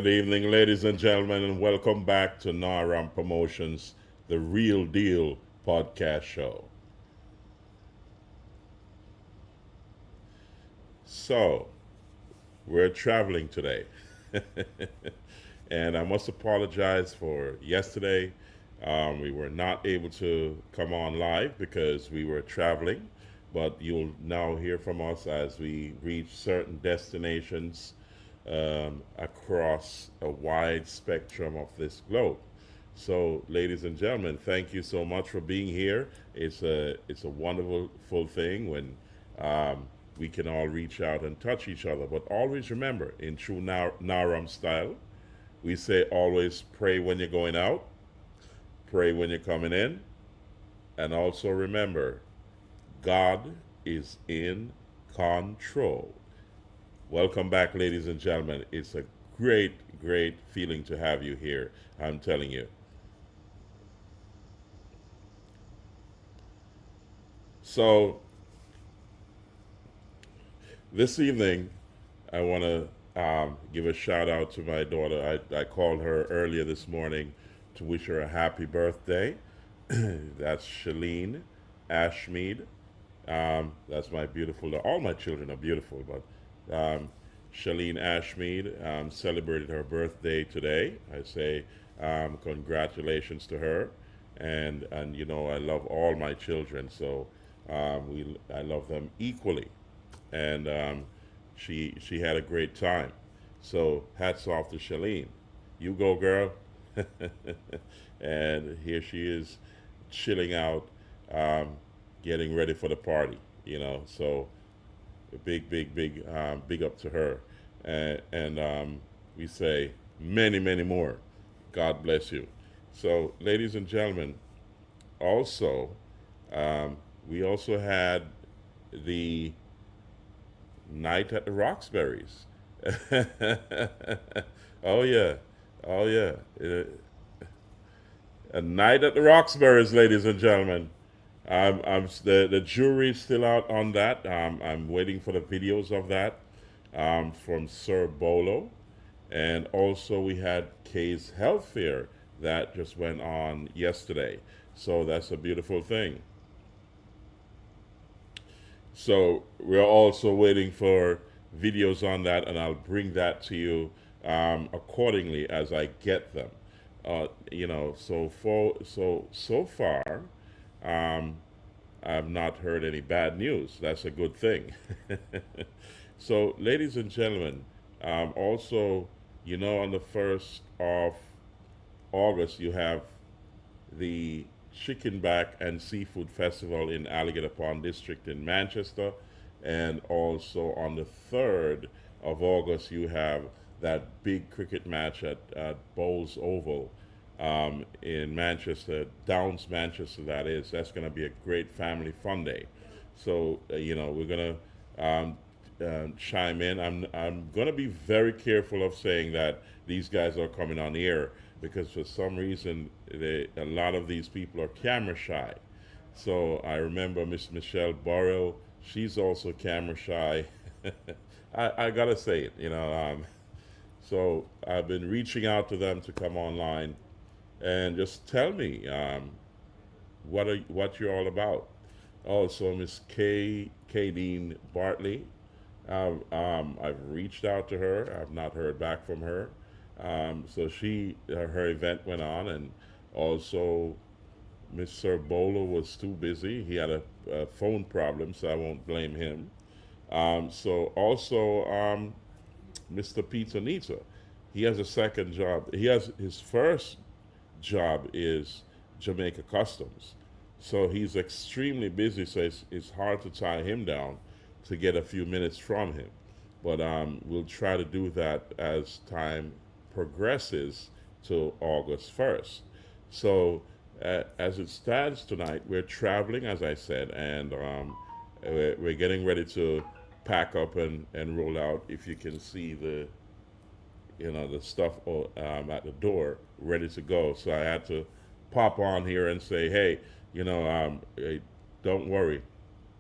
Good evening, ladies and gentlemen, and welcome back to Naram Promotions, the Real Deal podcast show. So, we're traveling today, and I must apologize for yesterday. We were not able to come on live because we were traveling, but you'll now hear from us as we reach certain destinations across a wide spectrum of this globe. So, ladies and gentlemen, thank you so much for being here. It's a wonderful full thing when we can all reach out and touch each other. But always remember, in true Naram style, we say always pray when you're going out, pray when you're coming in, and also remember, God is in control. Welcome back, ladies and gentlemen. It's a great feeling to have you here. I'm telling you. So, this evening, I want to give a shout out to my daughter. I called her earlier this morning to wish her a happy birthday. That's Shalene Ashmead. That's my beautiful. All my children are beautiful, but Shalene Ashmead celebrated her birthday today. I say congratulations to her, and I love all my children, so I love them equally, and she had a great time. So hats off to Shalene. You go, girl. And here she is, chilling out, um, getting ready for the party. So a big up to her, and we say many more. God bless you. So, ladies and gentlemen, also we also had the night at the Roxbury's. Oh yeah, oh yeah. A night at the Roxbury's, ladies and gentlemen. The jury's still out on that. I'm waiting for the videos of that from Sir Bolo, and also we had Kay's Health Fair that just went on yesterday. So that's a beautiful thing. So we're also waiting for videos on that, and I'll bring that to you accordingly as I get them. So far, um, I've not heard any bad news. That's a good thing. So, ladies and gentlemen, also, on the 1st of August, you have the Chickenback and Seafood Festival in Alligator Pond District in Manchester. And also on the 3rd of August, you have that big cricket match at Bowles Oval in Manchester, Downs, Manchester, that is. That's going to be a great family fun day. So, we're going to chime in. I'm going to be very careful of saying that these guys are coming on air because for some reason, a lot of these people are camera shy. So I remember Miss Michelle Burrell, she's also camera shy. I gotta say it, so I've been reaching out to them to come online and just tell me what you're all about. Also, Miss K. Dean Bartley, I've reached out to her. I've not heard back from her. So her event went on, and also Mr. Bolo was too busy. He had a phone problem, so I won't blame him. So also Mr. Peter Nita, he has a second job. He has his first job is Jamaica Customs. So he's extremely busy, so it's hard to tie him down to get a few minutes from him. But we'll try to do that as time progresses to August 1st. So, as it stands tonight, we're traveling, as I said, and we're getting ready to pack up and roll out. If you can see the stuff at the door ready to go. So I had to pop on here and say, hey, hey, don't worry,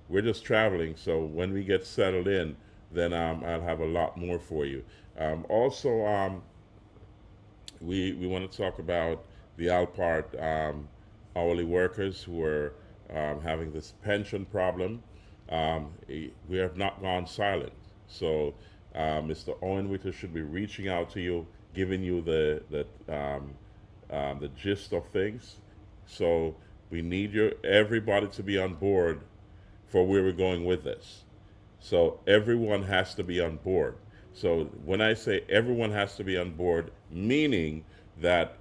we're just traveling. So when we get settled in, then I'll have a lot more for you. Also, we want to talk about the ALPART hourly workers who are having this pension problem. We have not gone silent. So Mr. Owen Witter should be reaching out to you, giving you the gist of things. So we need everybody to be on board for where we're going with this. So everyone has to be on board. So when I say everyone has to be on board, meaning that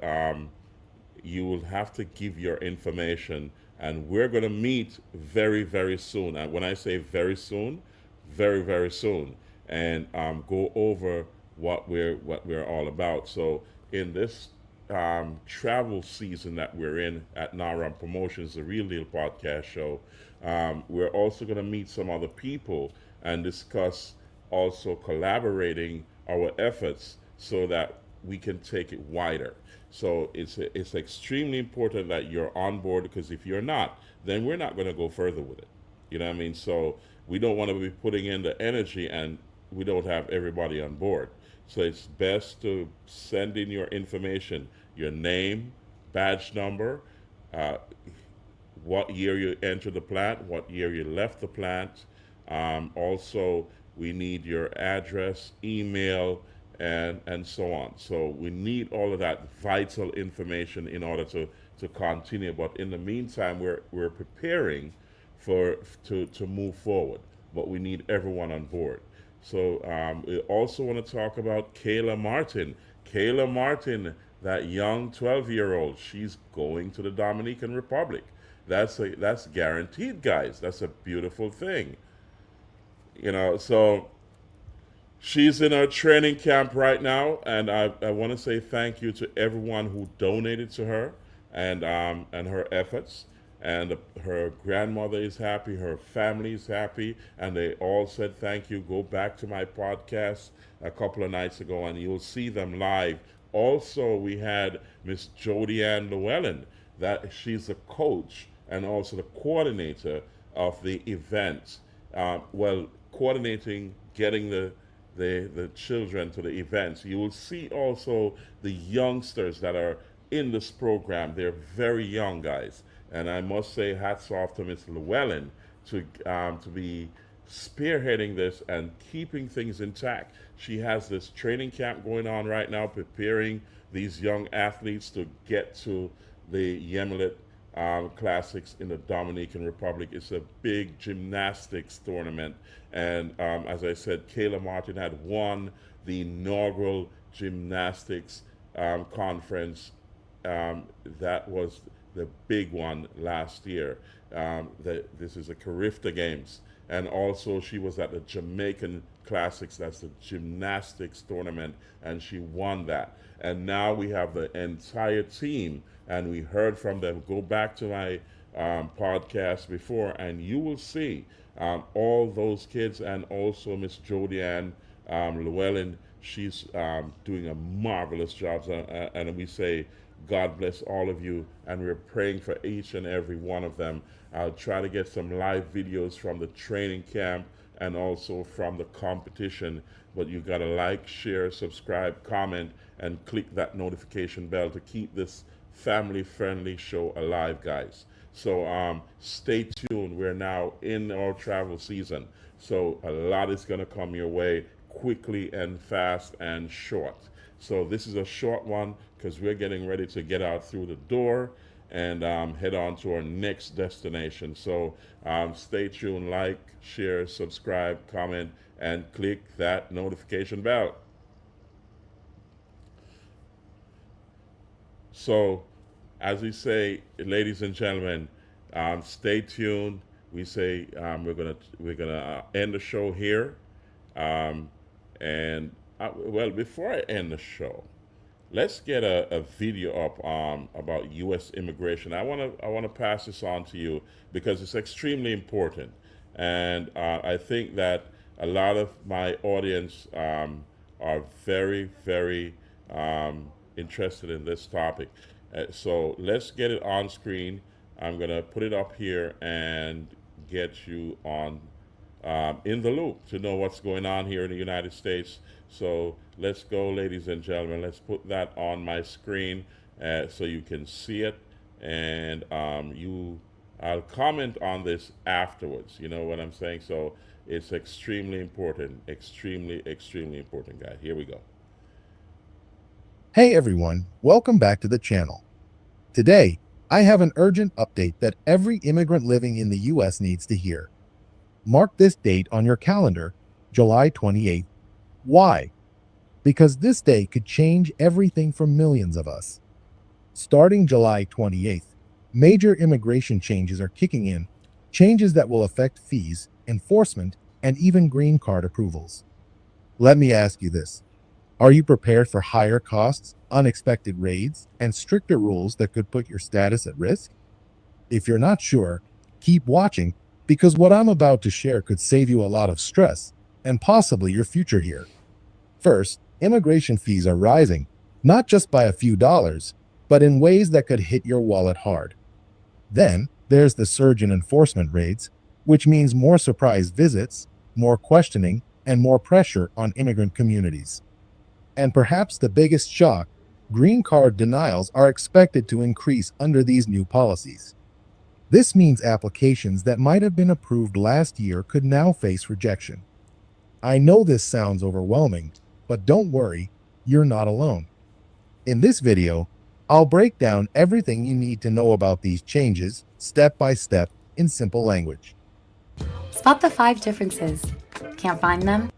you will have to give your information, and we're going to meet very, very soon. And when I say very soon, very, very soon, and go over what we're all about. So in this travel season that we're in at Naram Promotions, the Real Deal podcast show, we're also going to meet some other people and discuss also collaborating our efforts so that we can take it wider. So it's extremely important that you're on board, because if you're not, then we're not going to go further with it. You know what I mean? So we don't want to be putting in the energy and we don't have everybody on board. So it's best to send in your information, your name, badge number, uh, what year you entered the plant, what year you left the plant. Also, we need your address, email, and so on. So we need all of that vital information in order to continue. But in the meantime, we're preparing to move forward. But we need everyone on board. So we also want to talk about Kahaila Martin. Kahaila Martin, that young 12-year-old, she's going to the Dominican Republic. That's guaranteed, guys. That's a beautiful thing. So she's in her training camp right now, and I want to say thank you to everyone who donated to her and her efforts. And her grandmother is happy, her family is happy, and they all said thank you. Go back to my podcast a couple of nights ago, and you'll see them live. Also, we had Miss Jody Ann Llewellyn, that she's the coach and also the coordinator of the event. Coordinating getting the children to the events. You will see also the youngsters that are in this program. They're very young guys, and I must say hats off to Miss Llewellyn to be spearheading this and keeping things intact. She has this training camp going on right now, preparing these young athletes to get to the YAMILET Classics in the Dominican Republic. It's a big gymnastics tournament. And as I said, Kahaila Martin had won the inaugural gymnastics conference. That was the big one last year. This is the Carifta Games. And also she was at the Jamaican Classics, that's the gymnastics tournament, and she won that. And now we have the entire team, and we heard from them. Go back to my podcast before, and you will see all those kids, and also Miss Jody Ann Llewellyn. She's doing a marvelous job, and we say, God bless all of you, and we're praying for each and every one of them. I'll try to get some live videos from the training camp and also from the competition. But you got to like, share, subscribe, comment, and click that notification bell to keep this family-friendly show alive, guys. So stay tuned. We're now in our travel season. So a lot is going to come your way quickly and fast and short. So this is a short one because we're getting ready to get out through the door and head on to our next destination. So stay tuned, like, share, subscribe, comment, and click that notification bell. So, as we say, ladies and gentlemen, stay tuned. We say we're gonna end the show here, and well, before I end the show, let's get a video up about U.S. immigration. I wanna pass this on to you because it's extremely important, and I think that a lot of my audience are very, very interested in this topic. So let's get it on screen. I'm gonna put it up here and get you on in the loop to know what's going on here in the United States. So let's go, ladies and gentlemen. Let's put that on my screen so you can see it, and I'll comment on this afterwards. You know what I'm saying? So it's extremely important, extremely important, guys. Here we go. Hey everyone, welcome back to the channel. Today, I have an urgent update that every immigrant living in the US needs to hear. Mark this date on your calendar, July 28th. Why? Because this day could change everything for millions of us. Starting July 28th, major immigration changes are kicking in, changes that will affect fees, enforcement, and even green card approvals. Let me ask you this. Are you prepared for higher costs, unexpected raids, and stricter rules that could put your status at risk? If you're not sure, keep watching because what I'm about to share could save you a lot of stress and possibly your future here. First, immigration fees are rising, not just by a few dollars, but in ways that could hit your wallet hard. Then, there's the surge in enforcement raids, which means more surprise visits, more questioning, and more pressure on immigrant communities. And perhaps the biggest shock, green card denials are expected to increase under these new policies. This means applications that might have been approved last year could now face rejection. I know this sounds overwhelming, but don't worry, you're not alone. In this video, I'll break down everything you need to know about these changes, step by step, in simple language. Spot the 5 differences. Can't find them?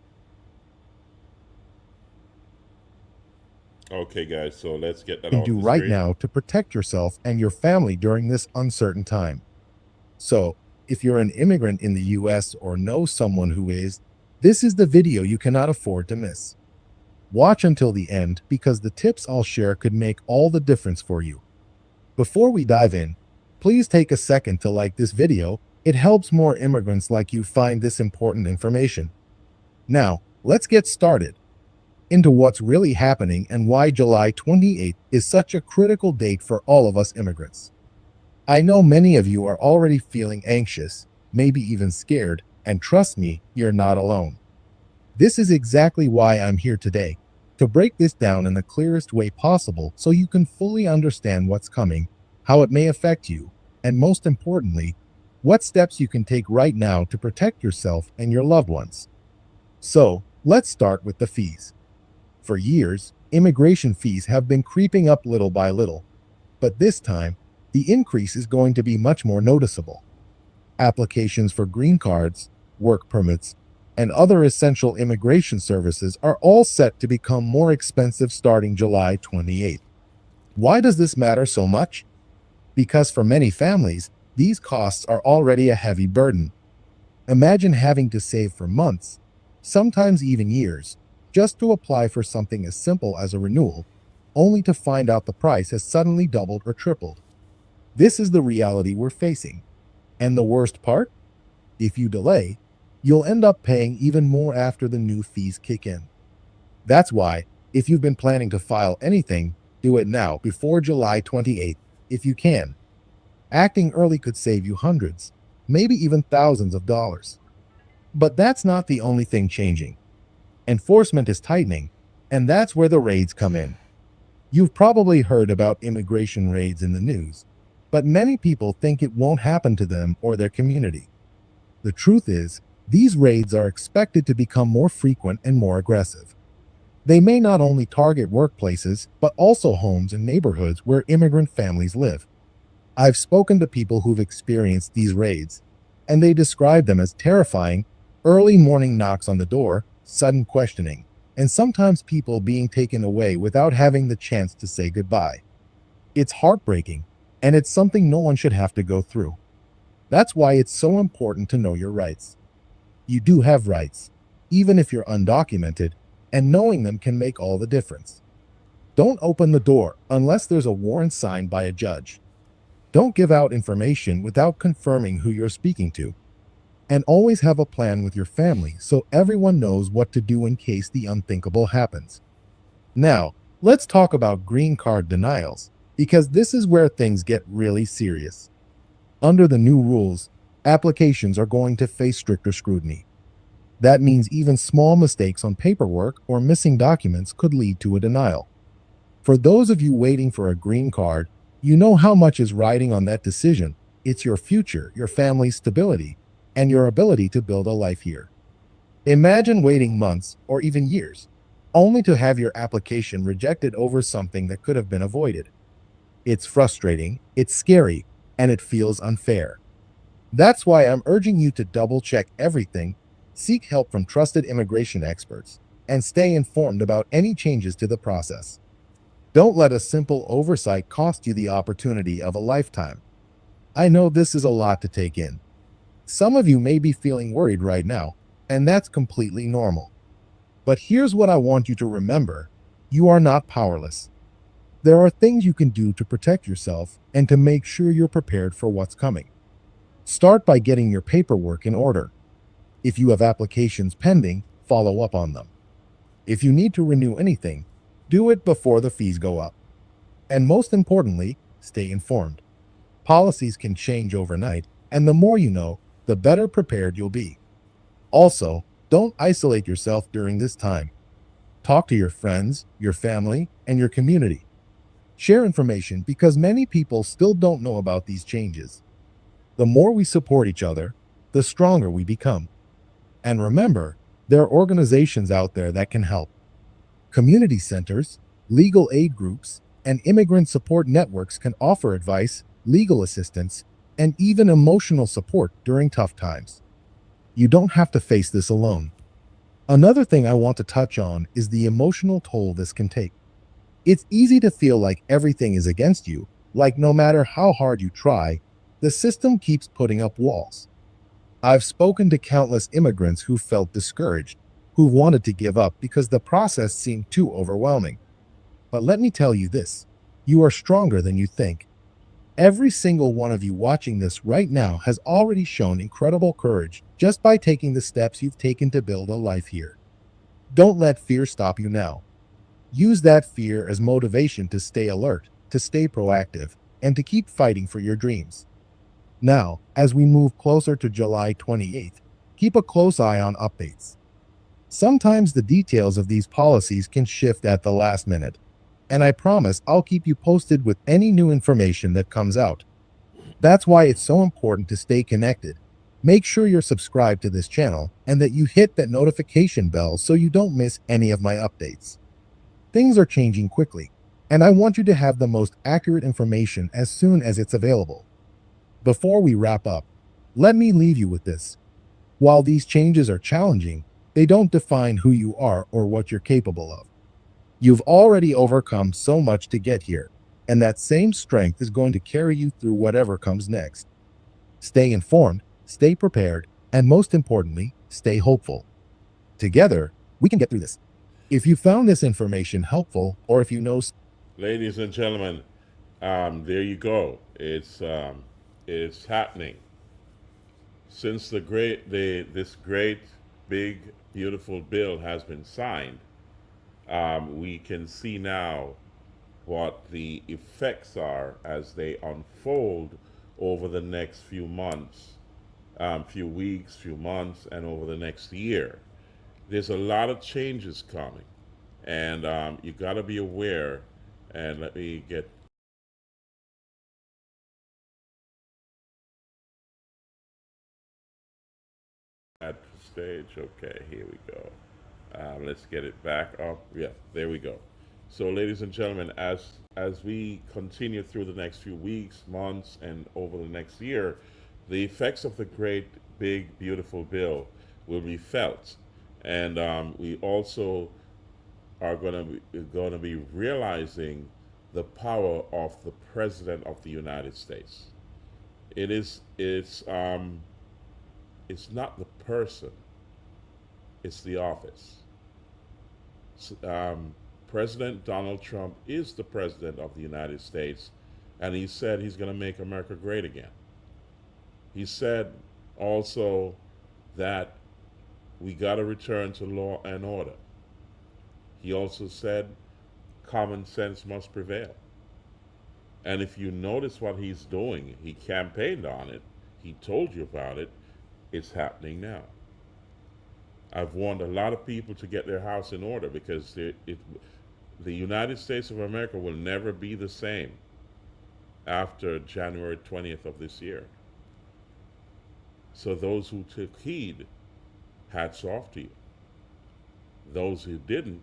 Okay, guys, so let's get that You off can do the right screen. now to protect yourself and your family during this uncertain time. So, if you're an immigrant in the US or know someone who is, this is the video you cannot afford to miss. Watch until the end because the tips I'll share could make all the difference for you. Before we dive in, please take a second to like this video. It helps more immigrants like you find this important information. Now, let's get started into what's really happening and why July 28th is such a critical date for all of us immigrants. I know many of you are already feeling anxious, maybe even scared, and trust me, you're not alone. This is exactly why I'm here today, to break this down in the clearest way possible so you can fully understand what's coming, how it may affect you, and most importantly, what steps you can take right now to protect yourself and your loved ones. So, let's start with the fees. For years, immigration fees have been creeping up little by little, but this time, the increase is going to be much more noticeable. Applications for green cards, work permits, and other essential immigration services are all set to become more expensive starting July 28th. Why does this matter so much? Because for many families, these costs are already a heavy burden. Imagine having to save for months, sometimes even years, just to apply for something as simple as a renewal, only to find out the price has suddenly doubled or tripled. This is the reality we're facing. And the worst part? If you delay, you'll end up paying even more after the new fees kick in. That's why, if you've been planning to file anything, do it now before July 28th, if you can. Acting early could save you hundreds, maybe even thousands of dollars. But that's not the only thing changing. Enforcement is tightening, and that's where the raids come in. You've probably heard about immigration raids in the news, but many people think it won't happen to them or their community. The truth is, these raids are expected to become more frequent and more aggressive. They may not only target workplaces, but also homes and neighborhoods where immigrant families live. I've spoken to people who've experienced these raids, and they describe them as terrifying: early morning knocks on the door, sudden questioning, and sometimes people being taken away without having the chance to say goodbye. It's heartbreaking, and it's something no one should have to go through. That's why it's so important to know your rights. You do have rights, even if you're undocumented, and knowing them can make all the difference. Don't open the door unless there's a warrant signed by a judge. Don't give out information without confirming who you're speaking to. And always have a plan with your family so everyone knows what to do in case the unthinkable happens. Now, let's talk about green card denials, because this is where things get really serious. Under the new rules, applications are going to face stricter scrutiny. That means even small mistakes on paperwork or missing documents could lead to a denial. For those of you waiting for a green card, you know how much is riding on that decision. It's your future, your family's stability, and your ability to build a life here. Imagine waiting months or even years, only to have your application rejected over something that could have been avoided. It's frustrating, it's scary, and it feels unfair. That's why I'm urging you to double check everything, seek help from trusted immigration experts, and stay informed about any changes to the process. Don't let a simple oversight cost you the opportunity of a lifetime. I know this is a lot to take in. Some of you may be feeling worried right now, and that's completely normal. But here's what I want you to remember: you are not powerless. There are things you can do to protect yourself and to make sure you're prepared for what's coming. Start by getting your paperwork in order. If you have applications pending, follow up on them. If you need to renew anything, do it before the fees go up. And most importantly, stay informed. Policies can change overnight, and the more you know, the better prepared you'll be. Also, don't isolate yourself during this time. Talk to your friends, your family, and your community. Share information because many people still don't know about these changes. The more we support each other, the stronger we become. And remember, there are organizations out there that can help. Community centers, legal aid groups, and immigrant support networks can offer advice, legal assistance, and even emotional support during tough times. You don't have to face this alone. Another thing I want to touch on is the emotional toll this can take. It's easy to feel like everything is against you, like no matter how hard you try, the system keeps putting up walls. I've spoken to countless immigrants who felt discouraged, who wanted to give up because the process seemed too overwhelming. But let me tell you this: you are stronger than you think. Every single one of you watching this right now has already shown incredible courage just by taking the steps you've taken to build a life here. Don't let fear stop you now. Use that fear as motivation to stay alert, to stay proactive, and to keep fighting for your dreams. Now, as we move closer to July 28th, keep a close eye on updates. Sometimes the details of these policies can shift at the last minute, and I promise I'll keep you posted with any new information that comes out. That's why it's so important to stay connected. Make sure you're subscribed to this channel and that you hit that notification bell so you don't miss any of my updates. Things are changing quickly, and I want you to have the most accurate information as soon as it's available. Before we wrap up, let me leave you with this. While these changes are challenging, they don't define who you are or what you're capable of. You've already overcome so much to get here, and that same strength is going to carry you through whatever comes next. Stay informed, stay prepared, and most importantly, stay hopeful. Together, we can get through this. If you found this information helpful, or if you know... Ladies and gentlemen, there you go. It's happening. Since this great, big, beautiful bill has been signed, we can see now what the effects are as they unfold over the next few months, few weeks, few months, and over the next year. There's a lot of changes coming, and you got to be aware. And let me get at the stage. Okay, here we go. Let's get it back up. Yeah, there we go. So, ladies and gentlemen, as we continue through the next few weeks, months, and over the next year, the effects of the great, big, beautiful bill will be felt, and we also are going to be realizing the power of the president of the United States. It is it's not the person, it's the office. President Donald Trump is the president of the United States, and he said he's going to make America great again. He said also that we got to return to law and order. He also said common sense must prevail. And if you notice what he's doing, he campaigned on it, he told you about it, it's happening now. I've warned a lot of people to get their house in order because the United States of America will never be the same after January 20th of this year. So those who took heed, hats off to you. Those who didn't,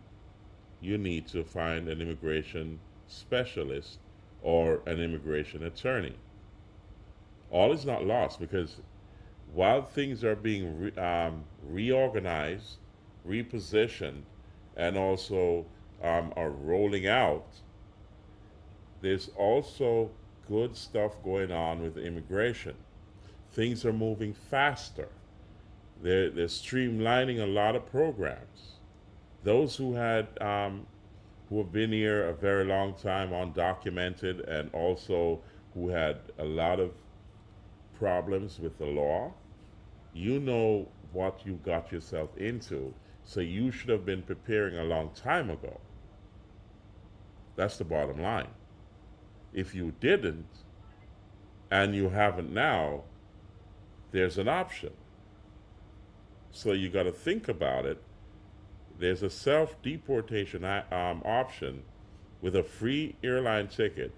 you need to find an immigration specialist or an immigration attorney. All is not lost because while things are being reorganized, repositioned, and also are rolling out, there's also good stuff going on with immigration. Things are moving faster. They're streamlining a lot of programs. Those who have been here a very long time, undocumented, and also who had a lot of problems with the law, you know what you got yourself into. So you should have been preparing a long time ago. That's the bottom line. If you didn't, and you haven't now, there's an option. So you got to think about it. There's a self-deportation option with a free airline ticket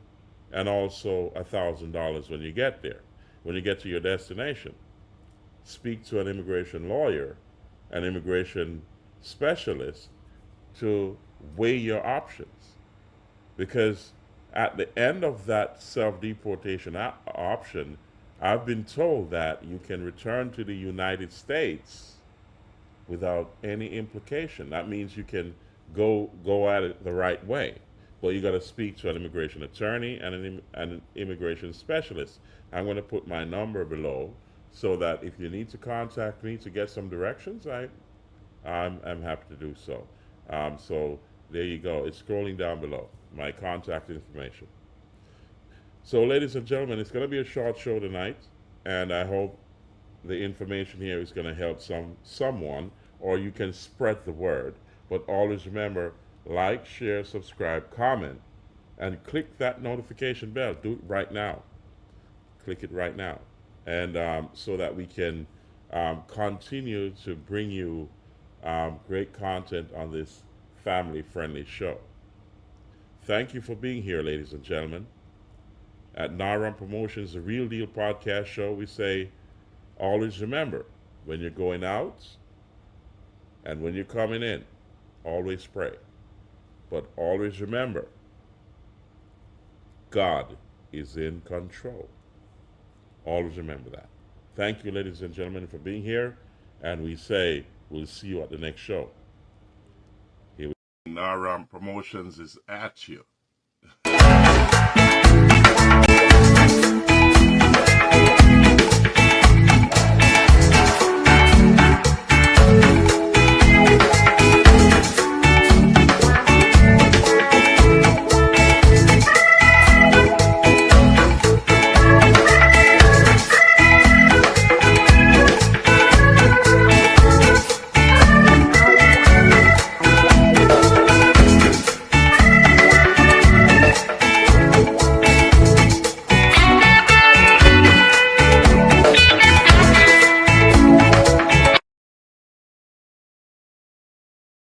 and also $1,000 when you get there, when you get to your destination. Speak to an immigration lawyer, an immigration specialist to weigh your options. Because at the end of that self-deportation option, I've been told that you can return to the United States without any implication. That means you can go at it the right way. But you got to speak to an immigration attorney and an immigration specialist. I'm going to put my number below so that if you need to contact me to get some directions, I'm happy to do so. So there you go. It's scrolling down below, my contact information. So, ladies and gentlemen, it's going to be a short show tonight, and I hope the information here is going to help someone, or you can spread the word. But always remember, like, share, subscribe, comment, and click that notification bell. Do it right now. Click it right now, and so that we can continue to bring you great content on this family-friendly show. Thank you for being here, ladies and gentlemen. At Naram Promotions, the Real Deal Podcast Show, we say, always remember, when you're going out and when you're coming in, always pray. But always remember, God is in control. Always remember that. Thank you, ladies and gentlemen, for being here. And we say, we'll see you at the next show. Here we Naram Promotions is at you.